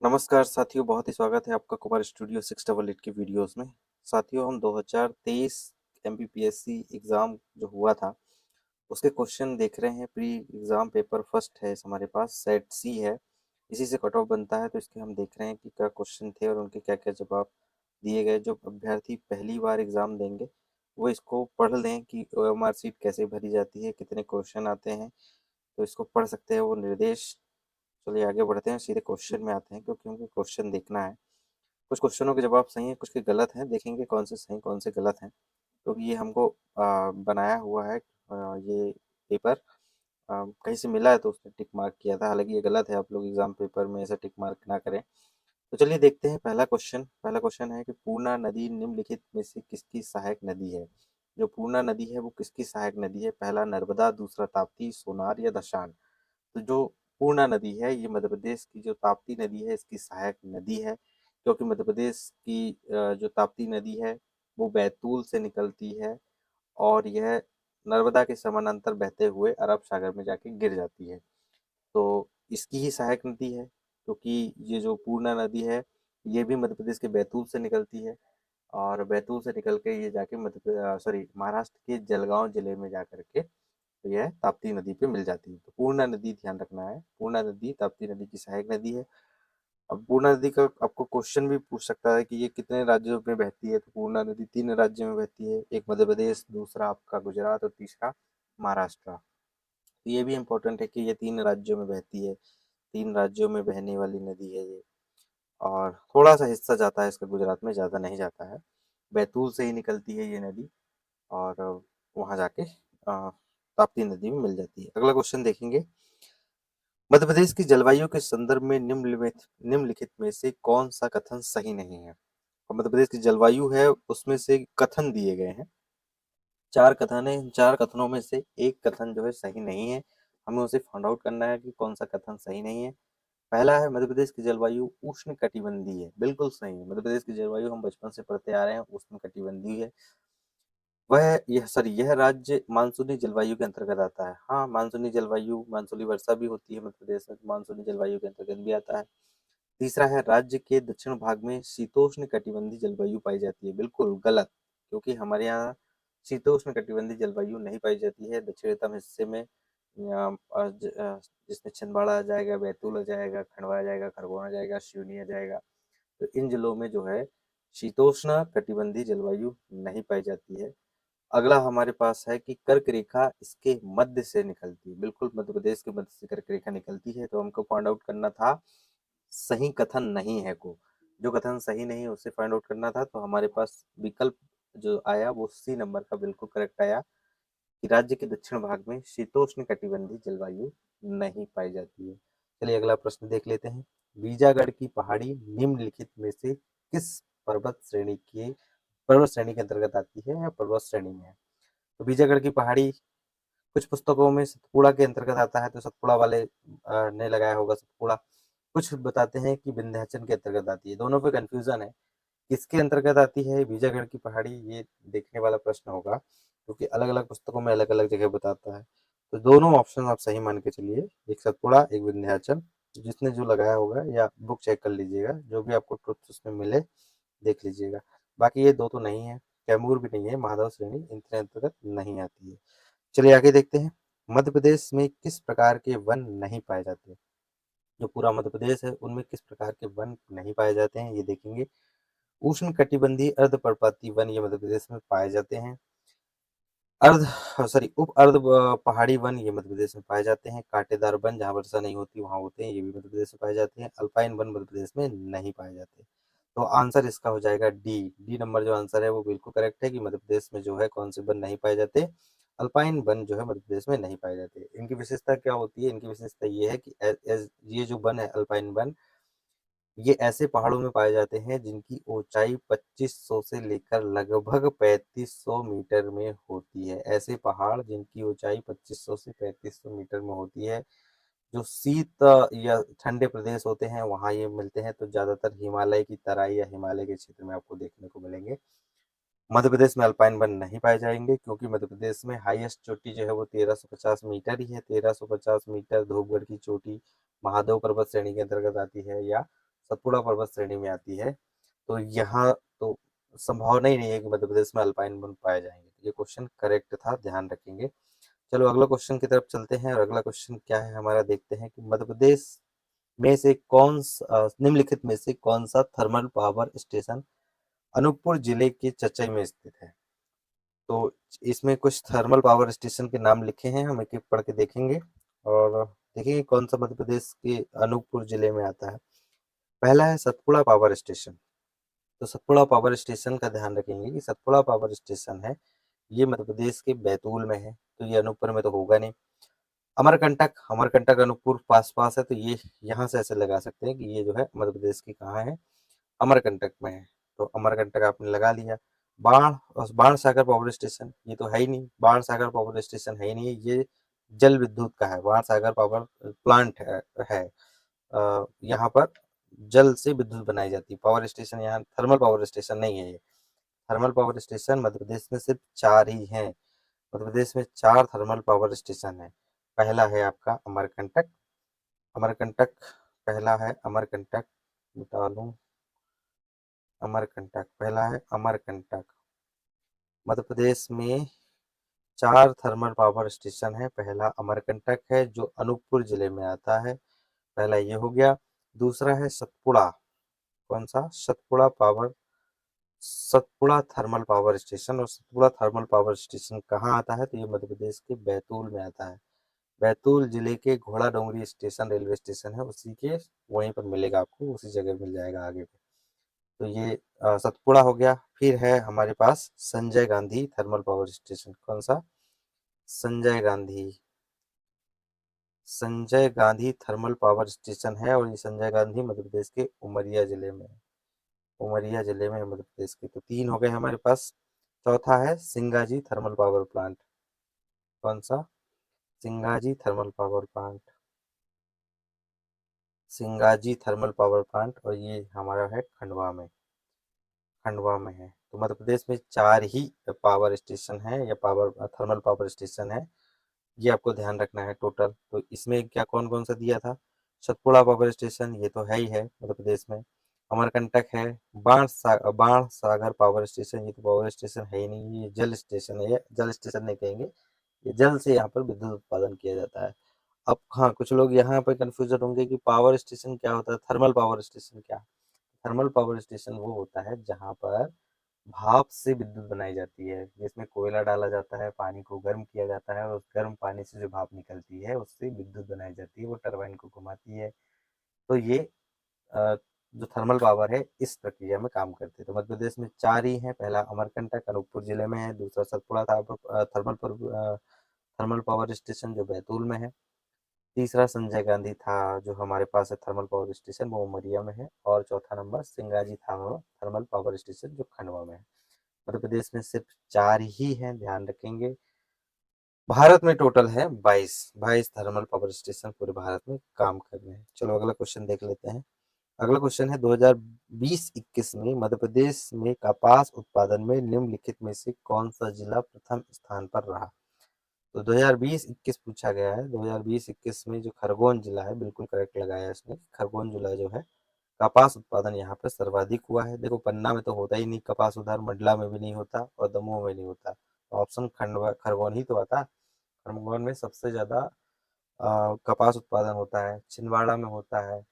नमस्कार साथियों, बहुत ही स्वागत है आपका कुमार स्टूडियो 688 की वीडियोस में। साथियों, हम 2023 एमपीपीएससी एग्ज़ाम जो हुआ था, उसके क्वेश्चन देख रहे हैं। प्री एग्ज़ाम पेपर फर्स्ट है हमारे पास, सेट सी है। इसी से कट ऑफ बनता है, तो इसके हम देख रहे हैं कि क्या क्वेश्चन थे और उनके क्या-क्या जवाब दिए गए। जो अभ्यर्थी पहली बार एग्ज़ाम देंगे, वो इसको पढ़ लें कि ओएमआर शीट कैसे भरी जाती है, कितने क्वेश्चन आते हैं, तो इसको पढ़ सकते हैं वो निर्देश। चलिए आगे बढ़ते हैं, सीधे क्वेश्चन में आते हैं, क्योंकि हमको क्वेश्चन देखना है। कुछ क्वेश्चनों के जवाब सही हैं, कुछ के गलत हैं। देखेंगे कौन से सही कौन से गलत हैं। तो ये हमको बनाया हुआ है ये पेपर कहीं से मिला है, तो उसने टिक मार्क किया था। हालांकि ये गलत है, आप लोग एग्जाम पेपर में ऐसा टिक मार्क ना करें। तो चलिए देखते हैं पहला क्वेश्चन है कि पूर्णा नदी निम्नलिखित में से किसकी सहायक नदी है। जो पूर्णा नदी है वो किसकी सहायक नदी है? पहला नर्मदा, दूसरा ताप्ती, सोनार या दशान। तो जो पूर्णा नदी है, ये मध्य प्रदेश की जो ताप्ती नदी है, इसकी सहायक नदी है। क्योंकि मध्य प्रदेश की जो ताप्ती नदी है, वो बैतूल से निकलती है और यह नर्मदा के समानांतर बहते हुए अरब सागर में जाके गिर जाती है। तो इसकी ही सहायक नदी है, क्योंकि ये जो पूर्णा नदी है, ये भी मध्य प्रदेश के बैतूल से निकलती है और बैतूल से निकल के ये जाके महाराष्ट्र के जलगांव जिले में जा करके तो यह ताप्ती नदी पे मिल जाती है। तो पूर्णा नदी ध्यान रखना है, पूर्णा नदी ताप्ती नदी की सहायक नदी है। अब पूर्णा नदी का आपको क्वेश्चन भी पूछ सकता है कि ये कितने राज्यों में बहती है। तो पूर्णा नदी 3 राज्यों में बहती है, एक मध्य प्रदेश, दूसरा आपका गुजरात और तीसरा महाराष्ट्र। तो ये भी इम्पोर्टेंट है कि ये 3 राज्यों में बहती है, 3 राज्यों में बहने वाली नदी है ये। और थोड़ा सा हिस्सा जाता है इसका गुजरात में, ज़्यादा नहीं जाता है। बैतूल से ही निकलती है ये नदी और वहाँ जाके ताप्ती नदी में मिल जाती है। अगला क्वेश्चन देखेंगे, मध्य प्रदेश की जलवायु के संदर्भ में निम्नलिखित में से कौन सा कथन सही नहीं है। और मध्य प्रदेश की जलवायु है, उसमें से कथन दिए गए हैं, 4 कथन है। इन 4 कथनों में से एक कथन जो है सही नहीं है। हमें उसे फाइंड आउट करना है कि कौन सा कथन सही नहीं है। पहला है, मध्य प्रदेश की जलवायु उष्ण कटिबंधीय है। बिल्कुल सही है, मध्य प्रदेश की जलवायु हम बचपन से पढ़ते आ रहे हैं, उष्ण कटिबंधीय है। यह राज्य मानसूनी जलवायु के अंतर्गत आता है। हाँ, मानसूनी जलवायु, मानसूनी वर्षा भी होती है मध्य प्रदेश में, तो मानसूनी जलवायु के अंतर्गत भी आता है। तीसरा है, राज्य के दक्षिण भाग में शीतोष्ण कटिबंधीय जलवायु पाई जाती है। बिल्कुल गलत, क्योंकि हमारे यहाँ शीतोष्ण कटिबंधीय जलवायु नहीं पाई जाती है। दक्षिणतम हिस्से में जिसमें छिंदवाड़ा आ जाएगा, बैतूल आ जाएगा, खंडवा आ जाएगा, खरगोन आ जाएगा, सिवनी आ जाएगा। तो इन जिलों में जो है शीतोष्ण कटिबंधीय जलवायु नहीं पाई जाती है। अगला हमारे पास है कि कर्क रेखा इसके मध्य से निकलती है। बिल्कुल मध्य प्रदेश के मध्य से कर्क रेखा निकलती है। तो हमको फाइंड आउट करना था सही कथन नहीं है को, जो कथन सही नहीं है उसे फाइंड आउट करना था। तो हमारे पास विकल्प जो आया वो सी नंबर का बिल्कुल करेक्ट आया कि राज्य के दक्षिण भाग में शीतोष्ण कटिबंधीय जलवायु नहीं पाई जाती है। चलिए अगला प्रश्न देख लेते हैं, बीजागढ़ की पहाड़ी निम्नलिखित में से किस पर्वत श्रेणी के अंतर्गत आती है या पर्वत श्रेणी में है। तो बीजागढ़ की पहाड़ी कुछ पुस्तकों में सतपुड़ा के अंतर्गत आता है, तो सतपुड़ा वाले ने लगाया होगा सतपुड़ा। कुछ बताते हैं कि विंध्याचल के अंतर्गत आती है। दोनों पे कंफ्यूजन है, किसके अंतर्गत आती है बीजागढ़ की पहाड़ी, ये देखने वाला प्रश्न होगा, क्योंकि अलग अलग पुस्तकों में अलग अलग जगह बताता है। तो दोनों ऑप्शन आप सही मान के चलिए, एक सतपुड़ा एक विंध्याचल। जिसने जो लगाया होगा या बुक चेक कर लीजिएगा, जो भी आपको ट्रुथ उसमें मिले देख लीजिएगा। बाकी ये दो तो नहीं है, कैमूर भी नहीं है, महादेव श्रेणी इनके अंतर्गत नहीं आती है। चलिए आगे देखते हैं, मध्य प्रदेश में किस प्रकार के वन नहीं पाए जाते। जो पूरा मध्य प्रदेश है उनमें किस प्रकार के वन नहीं पाए जाते हैं, ये देखेंगे। उष्ण कटिबंधीय अर्ध पर्वतीय वन ये मध्य प्रदेश में पाए जाते हैं। उप अर्ध पहाड़ी वन ये मध्य प्रदेश में पाए जाते हैं। कांटेदार वन जहाँ वर्षा नहीं होती वहां होते हैं, ये भी मध्य प्रदेश में पाए जाते हैं। अल्पाइन वन मध्य प्रदेश में नहीं पाए जाते। तो आंसर इसका हो जाएगा डी नंबर। जो आंसर है वो बिल्कुल करेक्ट है कि मध्य प्रदेश में जो है कौन से वन नहीं पाए जाते, अल्पाइन वन जो है मध्य प्रदेश में नहीं पाए जाते। इनकी विशेषता क्या होती है, इनकी विशेषता ये है कि ये जो वन है अल्पाइन वन, ये ऐसे पहाड़ों में पाए जाते हैं जिनकी ऊंचाई 2500 से लेकर लगभग 3500 मीटर में होती है। ऐसे पहाड़ जिनकी ऊंचाई 2500 से 3500 मीटर में होती है, जो शीत या ठंडे प्रदेश होते हैं वहाँ ये मिलते हैं। तो ज्यादातर हिमालय की तराई या हिमालय के क्षेत्र में आपको देखने को मिलेंगे। मध्य प्रदेश में अल्पाइन वन नहीं पाए जाएंगे, क्योंकि मध्य प्रदेश में हाईएस्ट चोटी जो है वो 1350 मीटर ही है। 1350 मीटर धूपगढ़ की चोटी महादेव पर्वत श्रेणी के अंतर्गत आती है या सतपुड़ा पर्वत श्रेणी में आती है। तो यहाँ तो संभावना ही नहीं है कि मध्य प्रदेश में अल्पाइन वन पाए जाएंगे। ये क्वेश्चन करेक्ट था, ध्यान रखेंगे। चलो अगला क्वेश्चन की तरफ चलते हैं, और अगला क्वेश्चन क्या है हमारा, देखते हैं कि मध्य प्रदेश में से निम्नलिखित में से कौन सा थर्मल पावर स्टेशन अनूपपुर जिले के चचई में स्थित है। तो इसमें कुछ थर्मल पावर स्टेशन के नाम लिखे हैं, हम एक एक पढ़ के देखेंगे और देखेंगे कौन सा मध्य प्रदेश के अनूपपुर जिले में आता है। पहला है सतपुड़ा पावर स्टेशन। तो सतपुड़ा पावर स्टेशन का ध्यान रखेंगे कि सतपुड़ा पावर स्टेशन है, ये मध्य प्रदेश के बैतूल में है, तो ये अनूपपुर में तो होगा नहीं। अमरकंटक अनूपपुर पास पास है, तो ये यहाँ से ऐसे लगा सकते हैं कि ये जो है मध्य प्रदेश की कहाँ है, अमरकंटक में है। तो अमरकंटक आपने लगा लिया। बाण सागर पावर स्टेशन, ये तो है ही नहीं, बाण सागर पावर स्टेशन है ही नहीं, ये जल विद्युत का है, बाण सागर पावर प्लांट है। यहाँ पर जल से विद्युत बनाई जाती है पावर स्टेशन, यहाँ थर्मल पावर स्टेशन नहीं है। ये thermal power station Madhya Pradesh में सिर्फ 4 ही हैं। मध्य प्रदेश में 4 थर्मल पावर स्टेशन है। पहला है आपका अमरकंटक, अमरकंटक पहला है अमरकंटक, बता दूं, अमरकंटक पहला है अमरकंटक। मध्य प्रदेश में 4 थर्मल पावर स्टेशन है, पहला अमरकंटक है जो अनूपपुर जिले में आता है, पहला ये हो गया। दूसरा है सतपुड़ा, कौन सा, सतपुड़ा थर्मल पावर स्टेशन। और सतपुड़ा थर्मल पावर स्टेशन कहाँ आता है, तो ये मध्य प्रदेश के बैतूल में आता है। बैतूल जिले के घोड़ा डोंगरी स्टेशन रेलवे स्टेशन है, उसी के वहीं पर मिलेगा आपको, उसी जगह मिल जाएगा आगे पे। तो ये सतपुड़ा हो गया। फिर है हमारे पास Sanjay Gandhi thermal power station, कौन सा, Sanjay Gandhi, Sanjay Gandhi thermal power station है, और ये संजय गांधी मध्य प्रदेश के उमरिया जिले में है, उमरिया जिले में मध्य प्रदेश के। तो 3 हो गए हमारे पास। चौथा है सिंगाजी थर्मल पावर प्लांट, कौन सा, Singaji thermal power plant, Singaji thermal power plant, और ये हमारा है खंडवा में, खंडवा में है। तो मध्य प्रदेश में 4 ही पावर स्टेशन है या थर्मल पावर स्टेशन है, ये आपको ध्यान रखना है टोटल। तो इसमें क्या कौन कौन सा दिया था, सतपुड़ा पावर स्टेशन ये तो है ही है मध्य प्रदेश में, अमरकंटक है, बाण सागर पावर स्टेशन, ये तो पावर स्टेशन है ही नहीं, ये जल स्टेशन है, ये जल स्टेशन नहीं कहेंगे, ये जल से यहाँ पर विद्युत उत्पादन किया जाता है। अब हाँ, कुछ लोग यहाँ पर कंफ्यूजन होंगे कि पावर स्टेशन क्या होता है, थर्मल पावर स्टेशन क्या। थर्मल पावर स्टेशन वो होता है जहाँ पर भाप से विद्युत बनाई जाती है, जिसमें कोयला डाला जाता है, पानी को गर्म किया जाता है, और उस गर्म पानी से जो भाप निकलती है उससे विद्युत बनाई जाती है, वो टरबाइन को घुमाती है। तो ये जो थर्मल पावर है इस प्रक्रिया में काम करती है। तो मध्य प्रदेश में 4 ही हैं, पहला अमरकंटक अनूपपुर जिले में है, दूसरा सतपुड़ा थर्मल पावर स्टेशन जो बैतूल में है, तीसरा संजय गांधी था जो हमारे पास है थर्मल पावर स्टेशन, वो उमरिया में है, और चौथा नंबर सिंगाजी था थर्मल पावर स्टेशन जो खंडवा में है। मध्य प्रदेश में सिर्फ 4 ही हैं, ध्यान रखेंगे। भारत में टोटल है 22 थर्मल पावर स्टेशन पूरे भारत में काम कर रहे हैं। चलो अगला क्वेश्चन देख लेते हैं। अगला क्वेश्चन है 2020-21 में मध्य प्रदेश में कपास उत्पादन में निम्नलिखित में से कौन सा जिला प्रथम स्थान पर रहा। तो 2020-21 पूछा गया है। 2020-21 में जो खरगोन जिला है, बिल्कुल करेक्ट लगाया इसने, खरगोन जिला जो है कपास उत्पादन यहाँ पर सर्वाधिक हुआ है। देखो पन्ना में तो होता ही नहीं कपास, उधर मंडला में भी नहीं होता और दमोह में नहीं होता, तो ऑप्शन खंडवा खरगोन ही तो आता। खरगोन में सबसे ज्यादा कपास उत्पादन होता है, छिंदवाड़ा में होता है,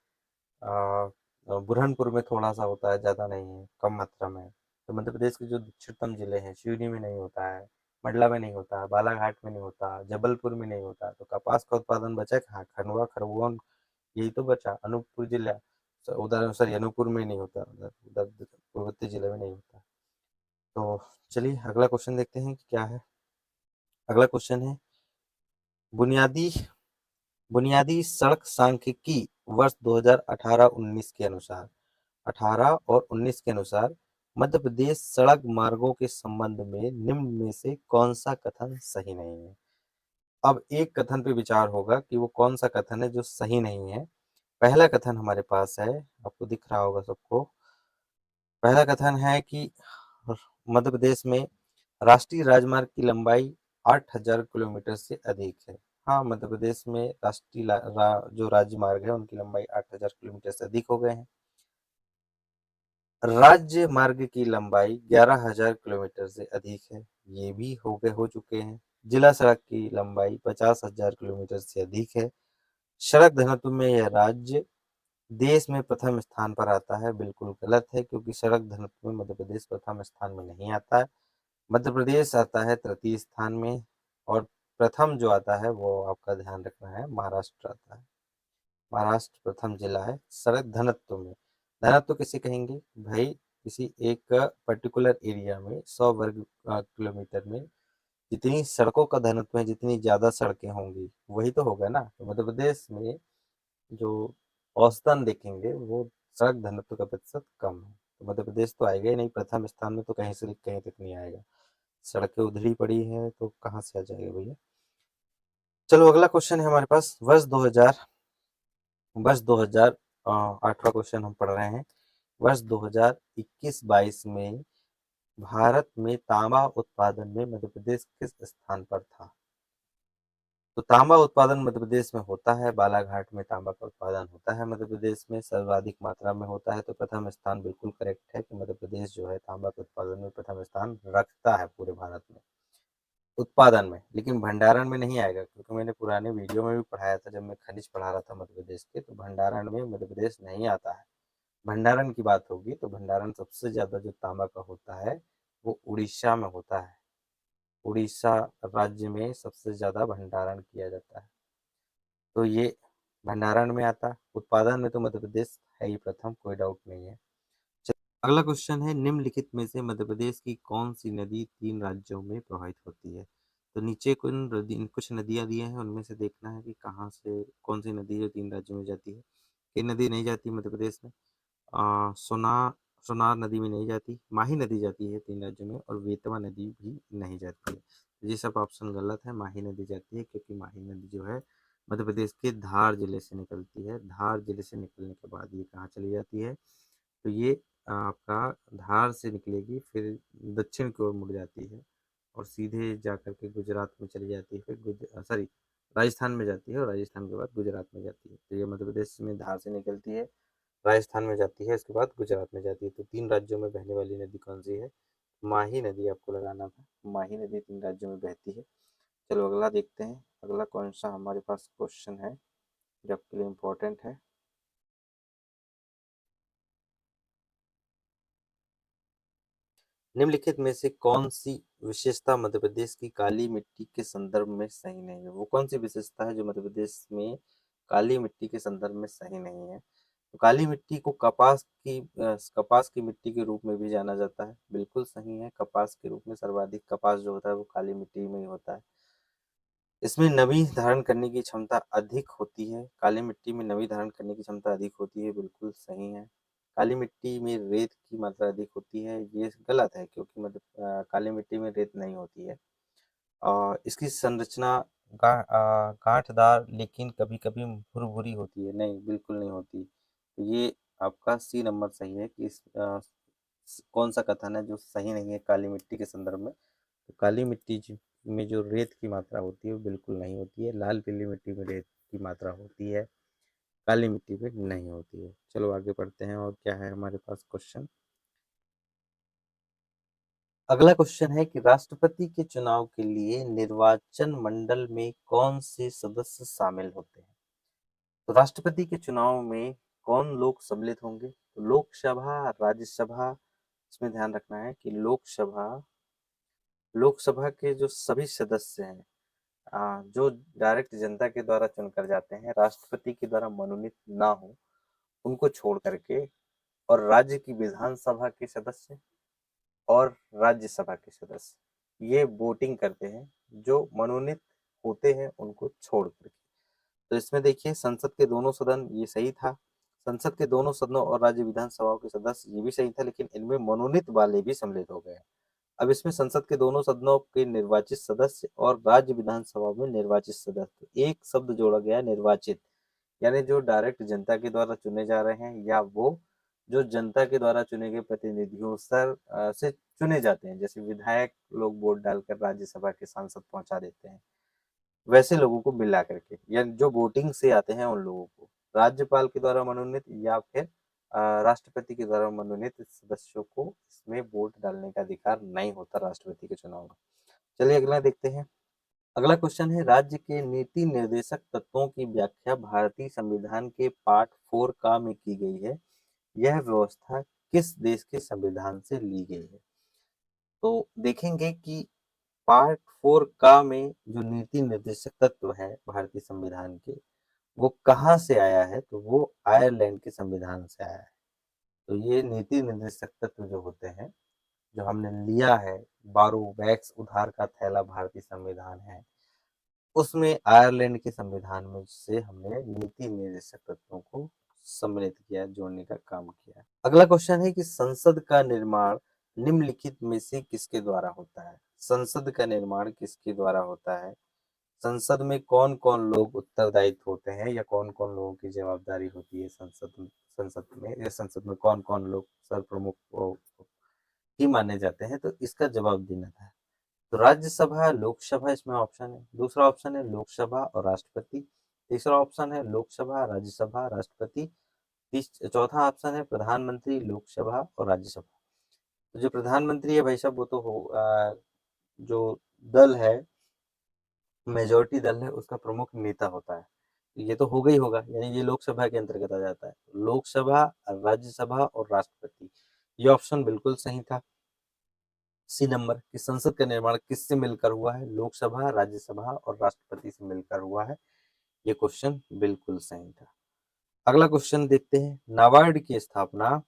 बुरहानपुर में थोड़ा सा होता है, ज्यादा नहीं है, कम मात्रा में है। तो मध्य प्रदेश के जो दक्षिणतम जिले हैं, सिवनी में नहीं होता है, मंडला में नहीं होता, बालाघाट में नहीं होता, जबलपुर में नहीं होता, तो कपास का उत्पादन बचा कहाँ, खंडवा खरगोन, यही तो बचा। अनूपपुर जिला, उधर सॉरी अनूपपुर में नहीं होता, उधर उधर पूर्वोत्तर जिले में नहीं होता। तो चलिए अगला क्वेश्चन देखते हैं कि क्या है। अगला क्वेश्चन है बुनियादी बुनियादी सड़क सांख्यिकी वर्ष 2018-19 के अनुसार, 18 और 19 के अनुसार मध्य प्रदेश सड़क मार्गों के संबंध में निम्न में से कौन सा कथन सही नहीं है। अब एक कथन पे विचार होगा कि वो कौन सा कथन है जो सही नहीं है। पहला कथन हमारे पास है, आपको दिख रहा होगा सबको। पहला कथन है कि मध्य प्रदेश में राष्ट्रीय राजमार्ग की लंबाई 8,000 किलोमीटर से अधिक है। हाँ, मध्य प्रदेश में जो राजमार्ग है उनकी लंबाई 8,000 किलोमीटर से अधिक हो गए हैं। राज्य मार्ग की लंबाई 11,000 किलोमीटर से अधिक है, ये भी हो चुके हैं। जिला सड़क की लंबाई 50,000 किलोमीटर से अधिक है। सड़क घनत्व में यह राज्य देश में प्रथम स्थान पर आता है, बिल्कुल गलत है, क्योंकि सड़क घनत्व में मध्य प्रदेश प्रथम स्थान में नहीं आता है। मध्य प्रदेश आता है तृतीय स्थान में, और प्रथम जो आता है वो आपका ध्यान रखना है, महाराष्ट्र आता है। महाराष्ट्र प्रथम जिला है सड़क घनत्व में। घनत्व किसे कहेंगे भाई? किसी एक पर्टिकुलर एरिया में 100 वर्ग किलोमीटर में जितनी सड़कों का घनत्व है, जितनी ज्यादा सड़कें होंगी वही तो होगा ना। तो मध्य प्रदेश में जो औसतन देखेंगे वो सड़क घनत्व का प्रतिशत कम है, तो मध्य प्रदेश तो आएगा ही नहीं प्रथम स्थान में, तो कहीं से कहीं तक नहीं आएगा। सड़कें उधड़ी पड़ी है तो कहाँ से आ जाएगा भैया। चलो अगला क्वेश्चन है हमारे पास। वर्ष 2000 8वां क्वेश्चन हम पढ़ रहे हैं। वर्ष 2021-22 में भारत में तांबा उत्पादन में मध्य प्रदेश किस स्थान पर था? तो तांबा उत्पादन मध्य प्रदेश में होता है, बालाघाट में तांबा का उत्पादन होता है, मध्य प्रदेश में सर्वाधिक मात्रा में होता है। तो प्रथम स्थान बिल्कुल करेक्ट है कि मध्य प्रदेश जो है तांबा के उत्पादन में प्रथम स्थान रखता है पूरे भारत में, उत्पादन में। लेकिन भंडारण में नहीं आएगा, क्योंकि मैंने पुराने वीडियो में भी पढ़ाया था, जब मैं खनिज पढ़ा रहा था मध्य प्रदेश के, तो भंडारण में मध्य प्रदेश नहीं आता है। भंडारण की बात होगी तो भंडारण सबसे ज्यादा जो तांबा का होता है वो उड़ीसा में होता है। उड़ीसा राज्य में सबसे ज्यादा भंडारण किया जाता है, तो ये भंडारण में आता है। उत्पादन में तो मध्य प्रदेश है ही प्रथम, कोई डाउट नहीं है। अगला क्वेश्चन है, निम्नलिखित में से मध्य प्रदेश की कौन सी नदी 3 राज्यों में प्रवाहित होती है? तो नीचे कुछ नदियां दी हैं, उनमें से देखना है कि कहाँ से कौन सी नदी जो 3 राज्यों में जाती है। ये नदी नहीं जाती मध्य प्रदेश में। सोनार नदी में नहीं जाती, माही नदी जाती है 3 राज्यों में, और बेतवा नदी भी नहीं जाती है। तो ये सब ऑप्शन गलत है, माही नदी जाती है, क्योंकि माही नदी जो है मध्य प्रदेश के धार जिले से निकलती है। धार जिले से निकलने के बाद ये कहाँ चली जाती है? तो ये आपका धार से निकलेगी, फिर दक्षिण की ओर मुड़ जाती है, और सीधे जा करके गुजरात में चली जाती है, फिर सॉरी राजस्थान में जाती है, और राजस्थान के बाद गुजरात में जाती है। तो ये मध्य प्रदेश में धार से निकलती है, राजस्थान में जाती है, इसके बाद गुजरात में जाती है। तो 3 राज्यों में बहने वाली नदी कौन सी है? माही नदी आपको लगाना था, माही नदी 3 राज्यों में बहती है। चलो अगला देखते हैं, अगला कौन सा हमारे पास क्वेश्चन है जो आपके लिए इम्पोर्टेंट है। निम्नलिखित में से कौन सी विशेषता मध्य प्रदेश की काली मिट्टी के संदर्भ में सही नहीं है? वो कौन सी विशेषता है जो मध्य प्रदेश में काली मिट्टी के संदर्भ में सही नहीं है? तो काली मिट्टी को कपास की मिट्टी के रूप में भी जाना जाता है, बिल्कुल सही है। कपास के रूप में सर्वाधिक कपास जो होता है वो काली मिट्टी में ही होता है। इसमें नमी धारण करने की क्षमता अधिक होती है, काली मिट्टी में नमी धारण करने की क्षमता अधिक होती है, बिल्कुल सही है। काली मिट्टी में रेत की मात्रा अधिक होती है, ये गलत है, क्योंकि मतलब काली मिट्टी में रेत नहीं होती है। इसकी संरचना गांठदार लेकिन कभी कभी भुरभुरी होती है, नहीं बिल्कुल नहीं होती। तो ये आपका सी नंबर सही है कि कौन सा कथन है जो सही नहीं है काली मिट्टी के संदर्भ में। तो काली मिट्टी में जो रेत की मात्रा होती है वो बिल्कुल नहीं होती है। लाल पीली मिट्टी में रेत की मात्रा होती है, काली मिट्टी में नहीं होती है। चलो आगे बढ़ते हैं, और क्या है हमारे पास क्वेश्चन। अगला क्वेश्चन है कि राष्ट्रपति के चुनाव के लिए निर्वाचन मंडल में कौन से सदस्य शामिल होते हैं? तो राष्ट्रपति के चुनाव में कौन लोग सम्मिलित होंगे? तो लोकसभा, राज्यसभा, इसमें ध्यान रखना है कि लोकसभा के जो सभी सदस्य हैं, जो डायरेक्ट जनता के द्वारा चुनकर जाते हैं, राष्ट्रपति के द्वारा मनोनीत ना हो, उनको छोड़ करके, और राज्य की विधानसभा के सदस्य और राज्यसभा के सदस्य ये वोटिंग करते हैं, जो मनोनीत होते हैं उनको छोड़ करके। तो इसमें देखिए संसद के दोनों सदन, ये सही था। संसद के दोनों सदनों और राज्य विधानसभाओं के सदस्य, ये भी सही था, लेकिन इनमें मनोनीत वाले भी सम्मिलित हो गए। अब इसमें संसद के दोनों सदनों के निर्वाचित सदस्य और राज्य विधानसभा में निर्वाचित सदस्य, एक शब्द जोड़ा गया निर्वाचित, यानी जो डायरेक्ट जनता के द्वारा चुने जा रहे हैं, या वो जो जनता के द्वारा चुने गए प्रतिनिधियों से चुने जाते हैं। जैसे विधायक लोग वोट डालकर राज्यसभा के सांसद पहुंचा देते हैं, वैसे लोगों को मिला करके, या जो वोटिंग से आते हैं उन लोगों को, राज्यपाल के द्वारा मनोनीत या फिर राष्ट्रपति के द्वारा मनोनीत सदस्यों को इसमें वोट डालने का अधिकार नहीं होता राष्ट्रपति के चुनाव में। चलिए अगला देखते हैं। अगला क्वेश्चन है, राज्य के नीति निर्देशक तत्वों की व्याख्या भारतीय संविधान के पार्ट 4 का में की गई है। यह व्यवस्था किस देश के संविधान से ली गई है? तो देखेंगे कि पार्ट 4 का में जो नीति निर्देशक तत्व है भारतीय संविधान के, वो कहाँ से आया है? तो वो आयरलैंड के संविधान से आया है। तो ये नीति निर्देशक तत्व जो होते हैं, जो हमने लिया है, 12 वैक्स उधार का थैला भारतीय संविधान है, उसमें आयरलैंड के संविधान में से हमने नीति निर्देशक तत्वों को सम्मिलित किया, जोड़ने का काम किया। अगला क्वेश्चन है कि संसद का निर्माण निम्नलिखित में से किसके द्वारा होता है? संसद का निर्माण किसके द्वारा होता है? संसद में कौन कौन लोग उत्तरदायित्व होते हैं या कौन कौन लोगों की जवाबदारी होती है संसद में कौन कौन लोग सर्वप्रमुख ही माने जाते हैं? तो इसका जवाब देना था। तो राज्यसभा, लोकसभा इसमें ऑप्शन है। दूसरा ऑप्शन है लोकसभा और राष्ट्रपति। तीसरा ऑप्शन है लोकसभा, राज्यसभा, राष्ट्रपति। चौथा ऑप्शन है प्रधानमंत्री, लोकसभा और राज्यसभा। तो जो प्रधानमंत्री है भाई साहब, वो तो जो दल है, मेजोरिटी दल है, उसका प्रमुख नेता होता है। ये तो होगा ही होगा, यानी ये लोकसभा के अंतर्गत आ जाता है। लोकसभा, राज्यसभा और राष्ट्रपति, ये ऑप्शन बिल्कुल सही था। सी नंबर कि संसद का निर्माण किससे मिलकर हुआ है? लोकसभा, राज्यसभा और राष्ट्रपति से मिलकर हुआ है। ये क्वेश्चन बिल्कुल सही था। अगला क्वेश्चन देखते हैं। नाबार्ड की स्थापना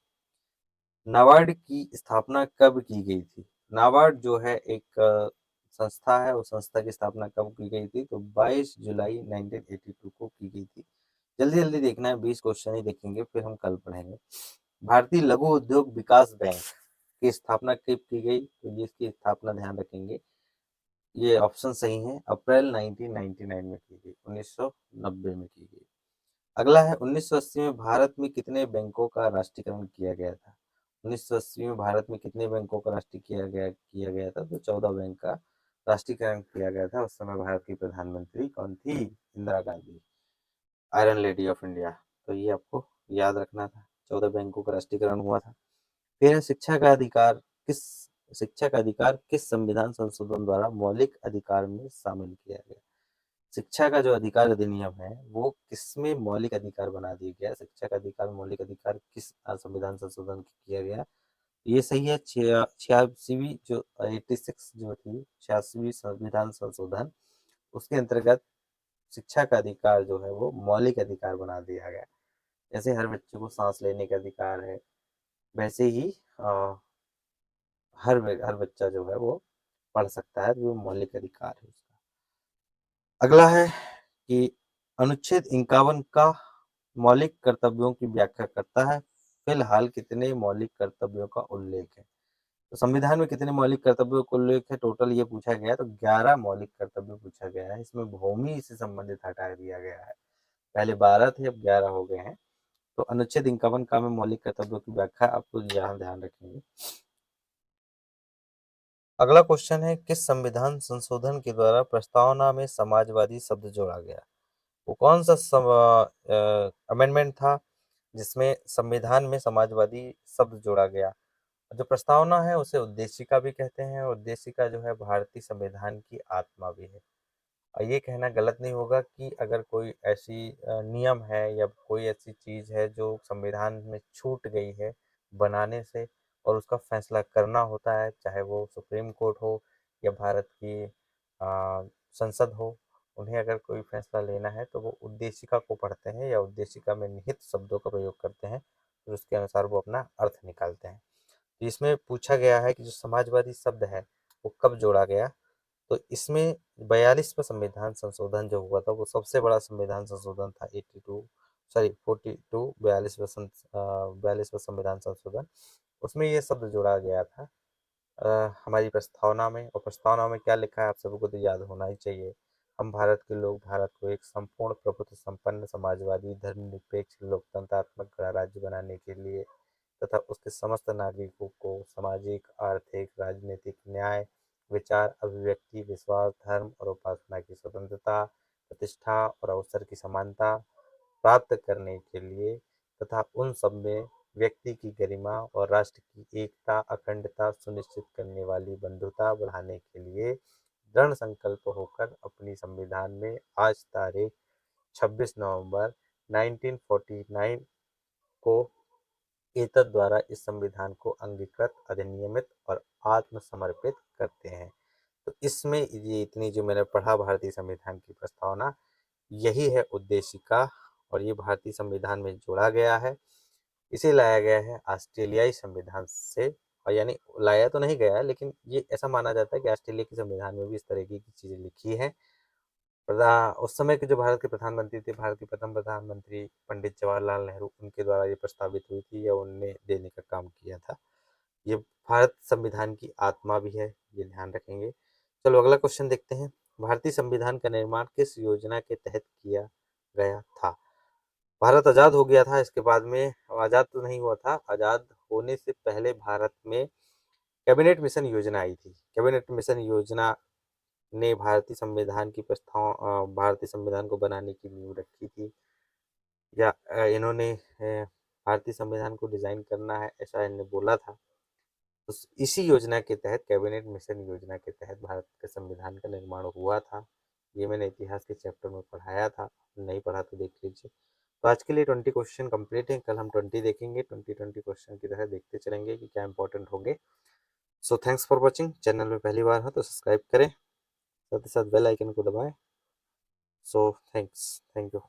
कब की गई थी? नाबार्ड जो है एक संस्था है, उस संस्था की स्थापना कब की गई थी? तो 22 जुलाई 1982 को की गई थी। जल्दी जल्दी देखना है, 20 क्वेश्चन ही देखेंगे, फिर हम कल पढ़ेंगे। भारतीय लघु उद्योग विकास बैंक की स्थापना कब की गई? तो ये इसकी स्थापना ध्यान रखेंगे, ये ऑप्शन सही है, अप्रैल 1999 में की गई, 1990 में की गई। अगला है 1980 में भारत में कितने बैंकों का राष्ट्रीयकरण किया गया था? 1980 में भारत में कितने बैंकों का राष्ट्रीय किया गया था? तो 14 बैंक का राष्ट्रीयकरण किया गया था। उस समय भारत की प्रधानमंत्री कौन थी? Indira Gandhi, iron lady of India. तो ये आपको याद रखना था, 14 बैंकों का राष्ट्रीयकरण हुआ था। फिर शिक्षा का अधिकार किस संविधान संशोधन द्वारा मौलिक अधिकार में शामिल किया गया? शिक्षा का जो अधिकार अधिनियम है, वो किसमें मौलिक अधिकार बना दिया गया? शिक्षा का अधिकार, मौलिक अधिकार किस संविधान संशोधन किया गया? ये सही है, 86वीं जो 86 जो थी, 86वीं संविधान संशोधन, उसके अंतर्गत शिक्षा का अधिकार जो है वो मौलिक अधिकार बना दिया गया। जैसे हर बच्चे को सांस लेने का अधिकार है, वैसे ही हर बच्चा जो है वो पढ़ सकता है, वो मौलिक अधिकार है उसका। अगला है कि अनुच्छेद 51 का मौलिक कर्तव्यों की व्याख्या करता है। फिलहाल कितने मौलिक कर्तव्यों का उल्लेख है? तो संविधान में कितने मौलिक कर्तव्यों का उल्लेख है? टोटल ये पूछा गया है, तो 11 मौलिक कर्तव्य पूछा गया है। इसमें भूमि से संबंधित हटा दिया गया है, पहले 12 थे, अब 11 हो गए हैं। तो अनुच्छेद 51 का में मौलिक कर्तव्यों की व्याख्या आपको यहाँ ध्यान रखेंगे। अगला क्वेश्चन है, किस संविधान संशोधन के द्वारा प्रस्तावना में समाजवादी शब्द जोड़ा गया? वो कौन सा अमेंडमेंट था जिसमें संविधान में समाजवादी शब्द जोड़ा गया? जो प्रस्तावना है उसे उद्देशिका भी कहते हैं, और उद्देशिका जो है भारतीय संविधान की आत्मा भी है। और ये कहना गलत नहीं होगा कि अगर कोई ऐसी नियम है या कोई ऐसी चीज है जो संविधान में छूट गई है बनाने से, और उसका फैसला करना होता है, चाहे वो सुप्रीम कोर्ट हो या भारत की संसद हो, उन्हें अगर कोई फैसला लेना है तो वो उद्देशिका को पढ़ते हैं या उद्देशिका में निहित शब्दों का प्रयोग करते हैं, फिर उसके अनुसार वो अपना अर्थ निकालते हैं। तो इसमें पूछा गया है कि जो समाजवादी शब्द है वो कब जोड़ा गया? तो इसमें 42वां संविधान संशोधन जो हुआ था, वो सबसे बड़ा संविधान संशोधन था। 42वां संविधान संशोधन, उसमें ये शब्द जोड़ा गया था हमारी प्रस्तावना में। और प्रस्तावना में क्या लिखा है आप सबको तो याद होना ही चाहिए। हम भारत के लोग भारत को एक संपूर्ण प्रभुत्व संपन्न समाजवादी धर्मनिरपेक्ष लोकतंत्रात्मक गणराज्य बनाने के लिए तथा उसके समस्त नागरिकों को सामाजिक, आर्थिक, राजनीतिक न्याय, विचार, अभिव्यक्ति, विश्वास, धर्म और उपासना की स्वतंत्रता, प्रतिष्ठा और अवसर की समानता प्राप्त करने के लिए तथा उन सब में व्यक्ति की गरिमा और राष्ट्र की एकता अखंडता सुनिश्चित करने वाली बंधुता बढ़ाने के लिए दृढ़ संकल्प होकर अपनी संविधान में आज तारीख 26 नवंबर 1949 को एतद द्वारा इस संविधान को अंगीकृत अधिनियमित और आत्मसमर्पित करते हैं। तो इसमें ये इतनी जो मैंने पढ़ा भारतीय संविधान की प्रस्तावना, यही है उद्देशिका और ये भारतीय संविधान में जोड़ा गया है। इसे लाया गया है ऑस्ट्रेलियाई संविधान से, और यानी लाया तो नहीं गया है, लेकिन ये ऐसा माना जाता है कि ऑस्ट्रेलिया के संविधान में भी इस तरह की चीजें लिखी हैं। उस समय के जो भारत के प्रधानमंत्री थे, भारत के प्रथम प्रधानमंत्री पंडित जवाहरलाल नेहरू, उनके द्वारा ये प्रस्तावित हुई थी या उनने देने का काम किया था। ये भारत संविधान की आत्मा भी है, ये ध्यान रखेंगे। चलो अगला क्वेश्चन देखते हैं। भारतीय संविधान का निर्माण किस योजना के तहत किया गया था? भारत आजाद हो गया था, इसके बाद में आजाद तो नहीं हुआ था, आजाद होने से पहले भारत में कैबिनेट मिशन योजना आई थी। कैबिनेट मिशन योजना ने भारतीय संविधान को बनाने की नींव रखी थी, या इन्होंने भारतीय संविधान को डिजाइन करना है ऐसा इन्होंने बोला था। तो इसी योजना के तहत, कैबिनेट मिशन योजना के तहत भारत के संविधान का निर्माण हुआ था। ये मैंने इतिहास के चैप्टर में पढ़ाया था, नहीं पढ़ा तो देख लीजिए। तो आज के लिए 20 क्वेश्चन कंप्लीट हैं, कल हम 20 देखेंगे। 20 क्वेश्चन की तरह देखते चलेंगे कि क्या इंपॉर्टेंट होंगे। So thanks for watching. Channel में पहली बार हो तो सब्सक्राइब करें, साथ ही साथ बेल आइकन को दबाएं। So thank you.